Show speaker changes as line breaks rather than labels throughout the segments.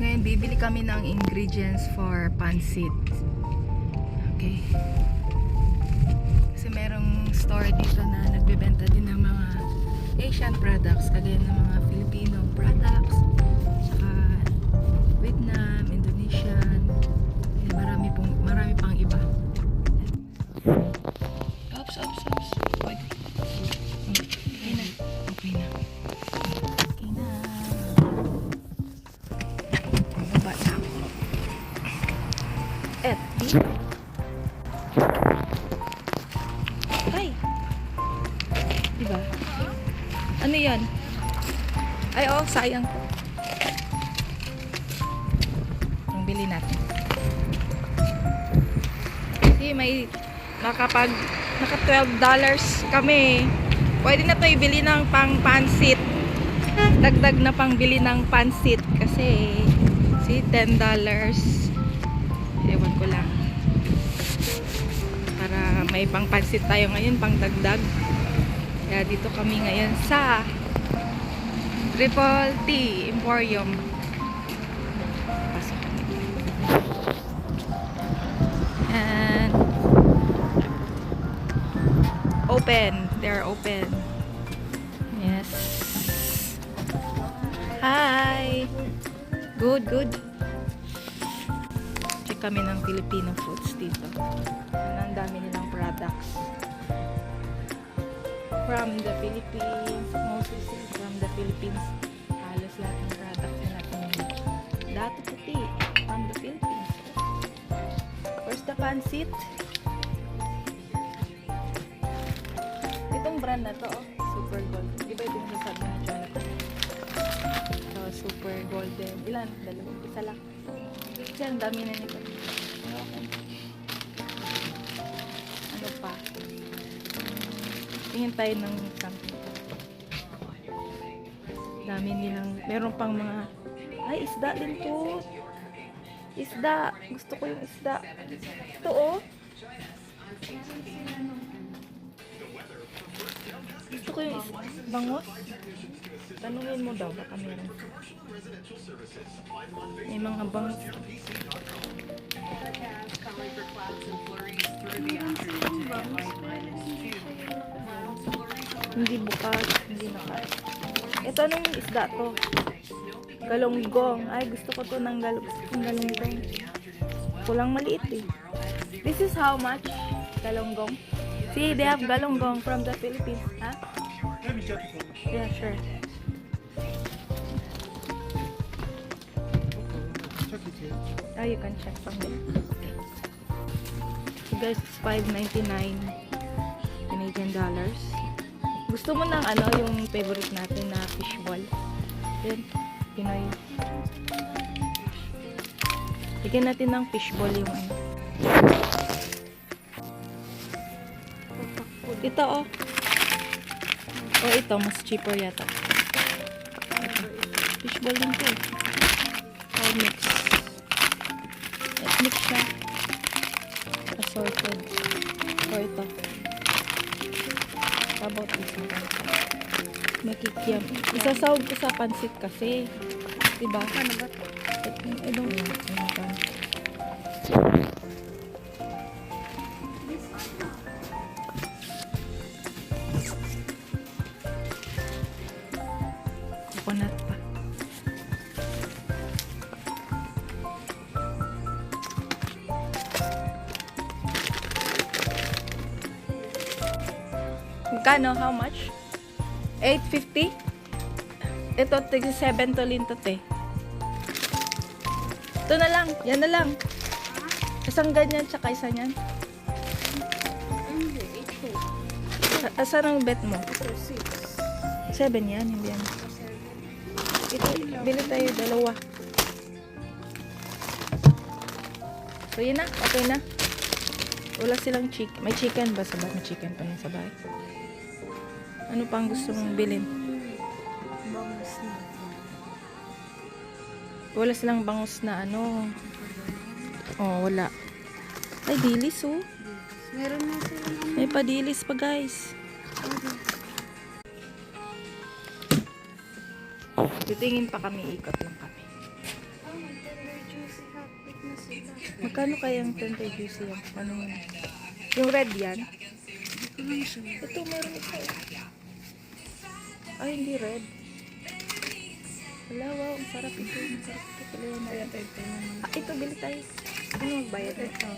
Ngayon, bibili kami ng ingredients for pancit. Okay. Kasi merong store dito na nagbebenta din ng mga Asian products, kagaya ng mga Filipino products, saka Vietnam, Indonesian, marami pang iba. Oops. Pwede. Okay na. Okay na. Baba na ako. Ay! Diba? Ano yan? Ay, oh, sayang to. Ang bili natin. Kasi may naka $12 kami. Pwede na to ibili ng pang pansit. Dagdag na pang bili ng pansit. Kasi, see, $10. Ewan ko lang. Para may pang pansit tayo ngayon, pang dagdag. Kaya dito kami ngayon sa Triple T Emporium. Pasok kami. And open. They're open. Yes. Hi. Good. Check kami ng Filipino foods dito. Ang dami nilang products. From the Philippines, mostly from the Philippines. Halos lahat ng products na natin dati puti from the Philippines. Where's the pancit? Itong brand na to, oh, Super Gold. Iba yung nasasabi na Jonathan. So, Super Golden. Ilan? Dalawang. Isa lang. Kasi ang dami na nito. Ano pa? Tingin tayo ng something. Dami nilang, meron pang mga, ay, isda din to. Isda. Gusto ko yung isda. Ito, oh. Gusto ko yung bangos. Tanungin mo daw, baka meron. May mga bangos. Hindi bukas, hindi nakas. Ito ano yung isda to? Galunggong. Ay, gusto ko to ng galunggong. Kulang maliit eh. This is how much? Galunggong. See, they have galunggong from the Philippines. Huh? Yeah, sure. Oh, you can check from there. So guys, it's $5.99 Canadian dollars. Gusto mo ng ano, yung favorite natin na fishball. Yun, Pinoy. Bigyan natin ng fishball yung ano. Ito oh. O ito, mas cheaper yata. Ito. Fishball din to. Or mix. Mix siya. Assorted. O ito. How about this one? Makikiam. Isasawag ko sa pansit kasi. Diba? Ano ba? I don't know. Coconut pa. Magkano? How much? $8.50? Ito, $7 to lintot eh. Ito na lang. Yan na lang. Isang ganyan, tsaka isa niyan. Asan ang bet mo? 7 yan, hindi yan. Ito, bili tayo dalawa. So, yun na. Okay na. Wala silang chicken. May chicken ba sa bahay? May chicken pa na sa bahay. Ano pang gusto mong bilhin? Wala silang bangus na ano. Oh, wala. Ay, dilis oh.
Meron na sila.
May padilis pa guys. Titingin pa kami, ikot lang kami. Magkano kaya ang Tender Juicy yan? Ano yun? Yung red yan?
Ito lang siya.
Ito, meron isa. Ay, hindi red. Wala, wow. Ang sarap ito. Ang sarap ito. Pilihan na yan. Ito, bili tayo. Ano magbayad? Ito.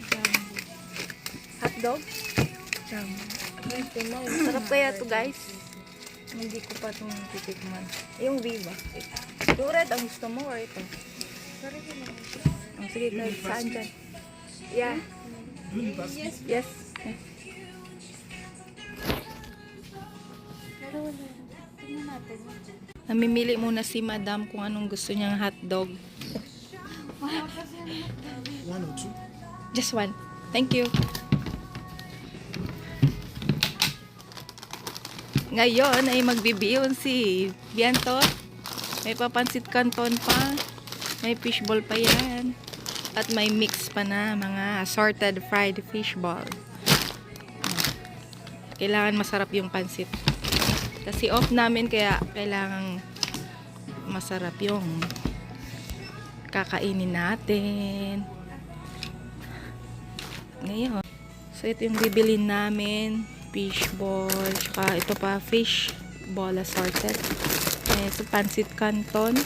Jumbo.
Hotdog?
Jumbo.
Sarap kaya to guys. Hindi ko pa itong titikman. Yung Viva. Yung red ang gusto mo or ito?
Sorry ko lang.
Oh, sige, kahit saan dyan. Yeah.
Yes.
Yes.
Pero wala. Tingnan natin.
Namimili muna si Madam kung anong gusto niyang hotdog.
Mahal kasi ang
One or two?
Just one. Thank you. Ngayon ay magbibiyon si Bianto. May papansit canton pa. May fishball pa yan. At may mix pa na mga assorted fried fishball. Kailangan masarap yung pansit. Kasi off namin kaya kailangan masarap yung kakainin natin. Ngayon. So ito yung bibilin namin. Fishball. Tsaka ito pa fishball assorted. Ito pansit canton.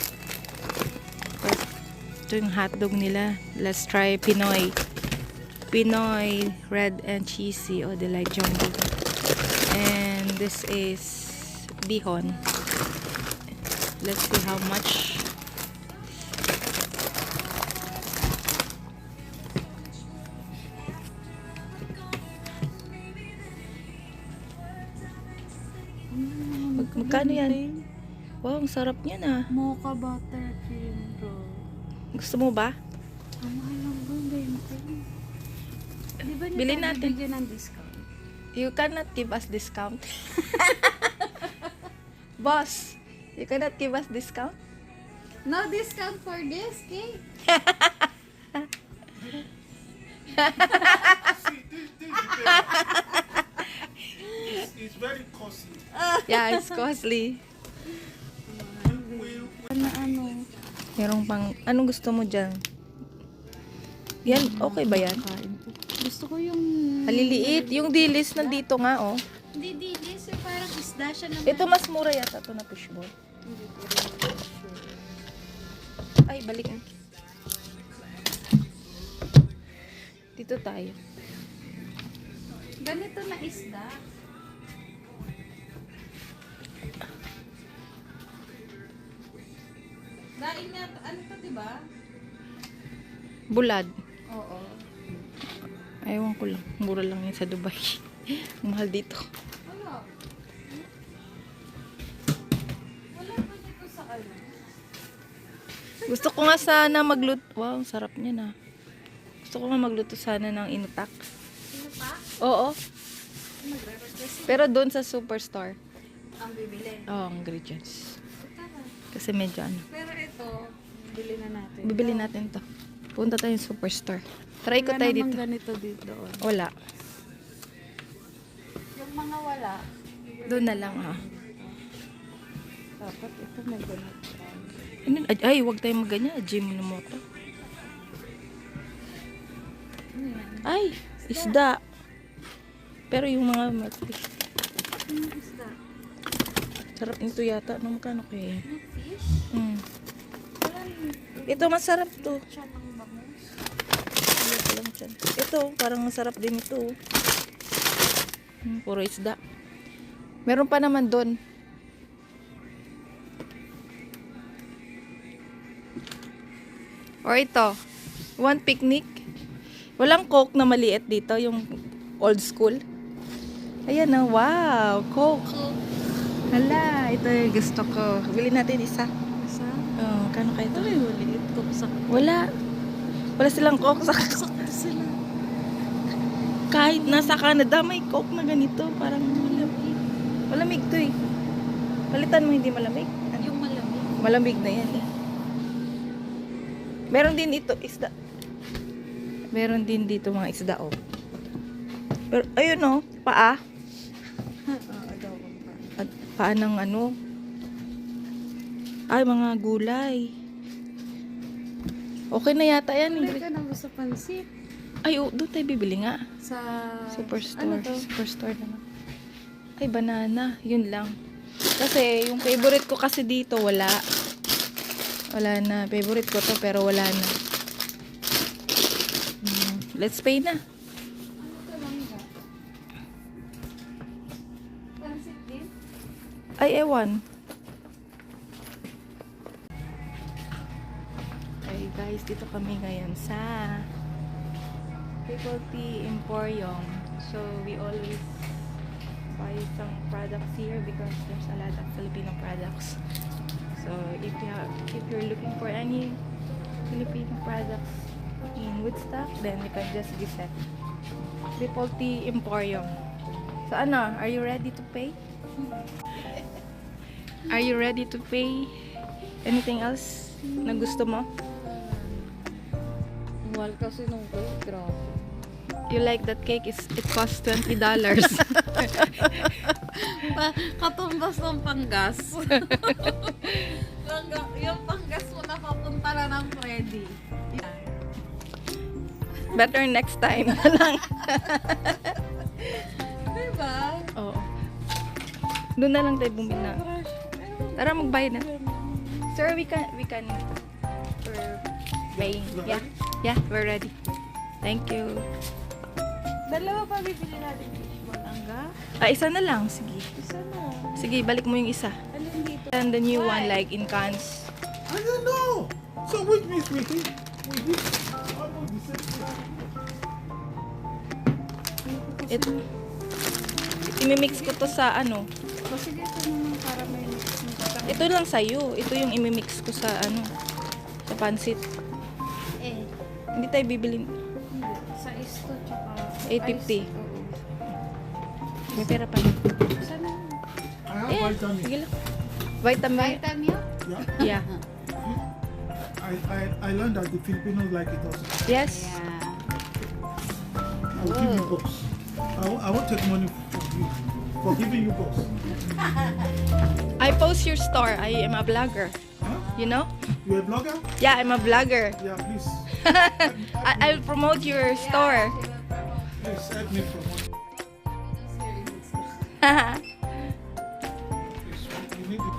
Ito yung hotdog nila. Let's try Pinoy. Pinoy red and cheesy or the light jumbo. And this is bihon. Let's see how much. Magkano yan? Wow, ang sarap niyan ah.
Mocha butter cream roll.
Gusto mo ba?
Ang mahal lang ba? 20. Di ba niyo
Bilhin
tayo
natin.
bibigyan ng discount?
You cannot give us discount. Boss, you cannot give us discount?
No discount for this cake.
It's very costly.
Yeah, it's costly.
Ano?
Merong pang, anong gusto mo dyan? Yan, okay ba yan?
Gusto ko yung...
Haliliit. Yung dilis nandito nga, oh.
Hindi, this parang isda siya naman.
Ito mas mura yata ito na fishball.
Hindi ko rin sure.
Ay, balik. Dito tayo.
Ganito na isda. Daing nga, ano to, diba?
Bulad.
Oo.
Ewan ko lang. Mura lang yan sa Dubai. Mahal dito.
Wala. Wala pa dito sa ano.
Gusto ko nga sana magluto. Wow, sarap niya na. Gusto ko nga magluto sana ng inutak.
Sino pa?
Oo.
Magre-request
Pero doon sa superstore.
ang bibili.
Oh, ingredients.
Tara.
Kasi medyo ano.
Pero ito, bili na natin.
Bibili natin to. Punta tayo sa superstore. Try ko tayo dito.
ganito dito.
Wala.
Yung mga wala,
Doon na lang ha.
dapat ito may ganito.
Ay, huwag tayong magganyan. Gym na mo to.
Ano yan?
Ay, isda. Pero yung mga fish.
Ano isda?
Sarap nito yata. Ano magkano kaya?
Ano fish? Wala
Ito masarap to.
siya ng bangus.
Wala ko lang dyan. Ito, parang masarap din ito. Puro isda. Meron pa naman doon. Or ito. One picnic. Walang Coke na maliit dito. Yung old school. Ayan na. Wow. Coke. Hala. Ito yung gusto ko. Bili natin isa.
Isa?
Oh, kano kaya ito?
Ito yung maliit ko sa
Wala. Wala silang Coke sa
sakto sila.
kahit nasa Canada may Coke na ganito. Parang malamig. Malamig to eh. Palitan mo hindi malamig.
Yung malamig.
Malamig na yan eh. Meron din ito isda. Meron din dito mga isda oh. Pero ayun oh, paa.
Adobong pa.
At paa ng ano. Ay, mga gulay. Okay na yata yan.
Wala
Ingrid.
ka na ba sa pansit?
Ay, doon tayo bibili nga.
Sa...
Superstore.
Ano to?
Superstore naman. Ay, banana. Yun lang. Kasi, yung favorite ko kasi dito, wala. Wala na. Favorite ko to, pero wala na. Let's pay na.
Ano to lang ba? Pansit din?
Ay, ewan. Ay, guys, dito kami ngayon sa Triple T Emporium. So, we always buy some products here because there's a lot of Filipino products. So, if you're looking for any Filipino products in Woodstock, then you can just visit Triple T Emporium. So, ano? Are you ready to pay? Are you ready to pay? Anything else na gusto mo?
Mahal kasi nung cake, grabe.
You like that cake? It costs $20.
Katumbas ng panggas. Yung panggas mo na papunta na ng Freddy. Yan.
Better next time na lang.
Diba?
Oo. Doon na lang tayo bumili. Tara, magbayad na. Sir, we can we're paying. Yeah. Yeah, we're ready. Thank you.
Dalawa pa bibili natin fishball. Angga?
Isa na lang. Sige.
Isa na.
Sige, balik mo yung isa.
Alin dito?
And the new one, like in cans.
I don't know. So which means we hit almost the same thing.
It, imimix ko to sa ano.
Kasi dito naman para may mix.
Ito lang sa'yo. Ito yung imimix ko sa ano. Sa pansit.
Eh,
Hindi tayo bibili.
hindi. Sa isto tsaka...
850.
Ice, oo.
May pera pa.
Saan na?
I have
Eh,
vitamin.
sige lang. Vitamin.
Vitamin?
Yeah.
Yeah.
I learned that the Filipinos like it also.
Yes.
Yeah.
I will give you books. I won't take money from you for giving you books.
I post your store. I am a vlogger.
Huh?
You know?
You're a blogger?
Yeah, I'm a vlogger.
Yeah, please.
I'll promote your store.
Please help me promote. Please, you need it.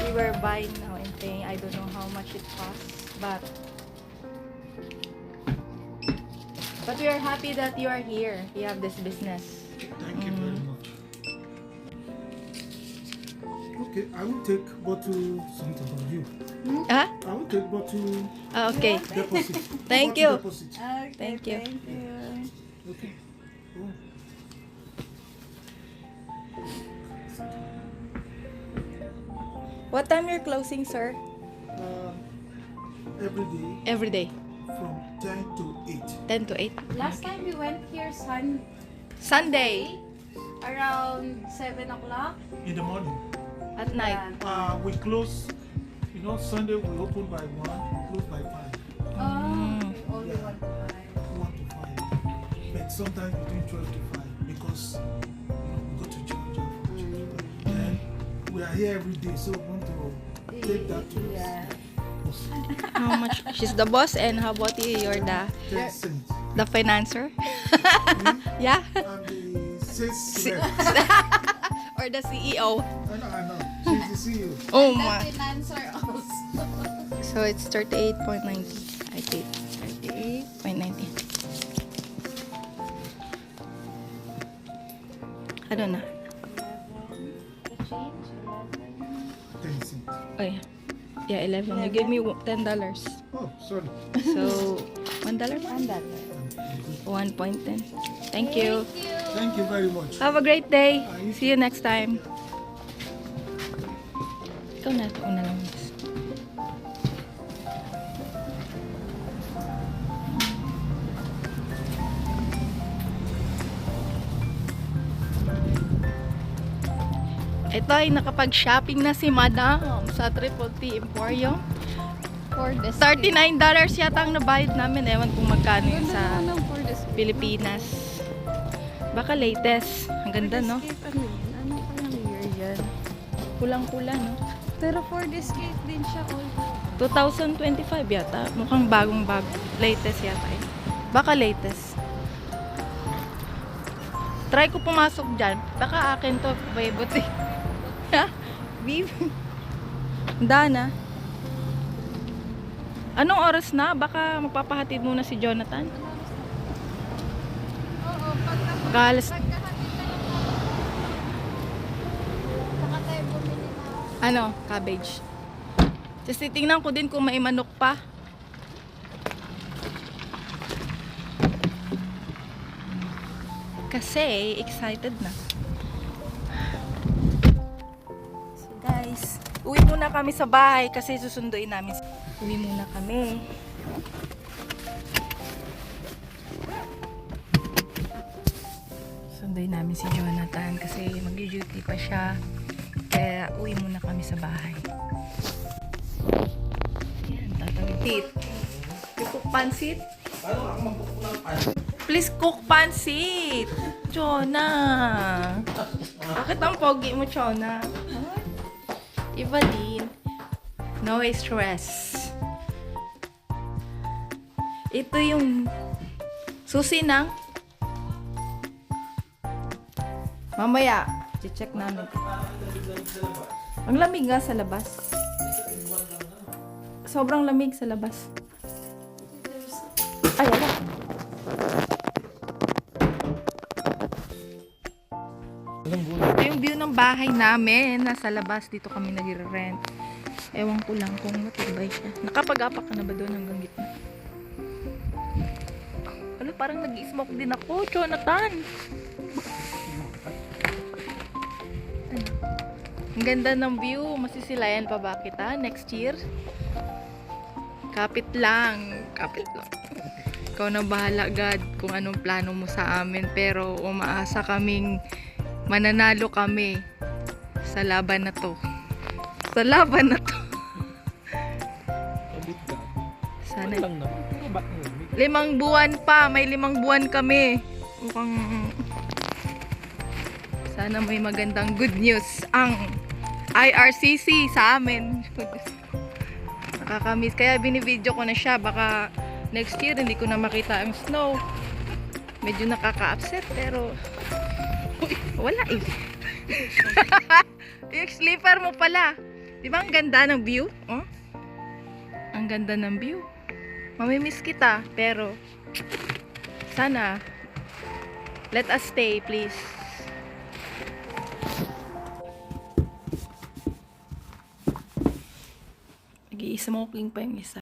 We were buying now and paying. I don't know how much it costs, but we are happy that you are here. You have this business.
Thank you very much. Okay, I will take bottle something from you.
Huh?
I will take bottle
Okay.
deposit.
Thank
Bottle
you.
Deposit.
Thank you.
Okay. Oh.
What time you're closing, sir?
Every day
Every day.
from 10 to 8.
10 to 8.
Last time we went here
Sunday
around 7 o'clock.
In the morning.
at night.
We close, Sunday we open by 1, we close by 5.
Only 1 to 5.
1 to 5. But sometimes between 12 to 5 because we go to church and we are here every day, so we want to take that to
Yeah.
How much? She's the boss, and how about you? You're
10 cents.
the financer? Yeah?
And the sales rep.
Or the CEO?
I know. She's the CEO.
Oh
The
my.
financer also.
So it's 38.90. I paid 38.90. I don't know.
The change,
10 cents.
Oh yeah. Yeah, 11. You gave me $10.
Oh, sorry.
So, $1?
$1.
1.10. Thank you.
Thank you very much.
Have a great day. See you next time. Ikaw na. Ito na lang. Ito ay nakapag-shopping na si Madam sa Triple T Emporium.
For this.
$39 yata ang nabayad namin. Ewan kung magkano yun sa
For this.
Pilipinas. Baka latest. Ang ganda, no?
Ano pa ng year yan?
Kulang-kula, no?
Pero for this cake din siya all.
2025 yata. Mukhang bagong-bago. Latest yata eh. Baka latest. Try ko pumasok dyan. Baka akin to. Bayabot eh. Ha? Beef? Dana. Anong oras na? Baka magpapahatid muna si Jonathan.
Oo, pagkahatid
Kalas.
ka lang saka tayo bumili na.
Ano? Cabbage. Tapos titingnan ko din kung may manok pa. Kasi excited na. So guys, uwi muna kami sa bahay kasi susunduin namin. Uwi muna kami. Sunduin namin si Jonathan kasi mag-duty pa siya. Kaya uwi muna kami sa bahay. Yan, tatawid. You cook pansit? Please cook pansit! Chona! Bakit ang pogi mo, Chona? Huh? Evaline. No stress. Ito yung susi ng mamaya. Check namin. Ang lamig nga sa labas. Sobrang lamig sa labas. Ay, ala. Ito yung view ng bahay namin. Nasa labas. Dito kami nagre-rent. Ewan ko lang kung matibay siya. Nakapag-apak ka na ba doon hanggang gitna? Ano, parang nag-smoke din ako, Jonathan. Ano? Ang ganda ng view. Masisilayan pa ba kita next year? Kapit lang. Kapit lang. Ikaw na bahala, God, kung anong plano mo sa amin. Pero umaasa kaming mananalo kami sa laban na to. Sa laban na to. Sana. 5 buwan pa. May 5 buwan kami. Mukhang sana may magandang good news ang IRCC sa amin. Nakakamiss. Kaya binibideo ko na siya. Baka next year hindi ko na makita ang snow. Medyo nakaka-upset pero uy, wala eh. Yung sleeper mo pala. Di ba ang ganda ng view? Oh? Ang ganda ng view. Mamimiss kita pero sana let us stay please. Nag-i-smoking pa yung isa.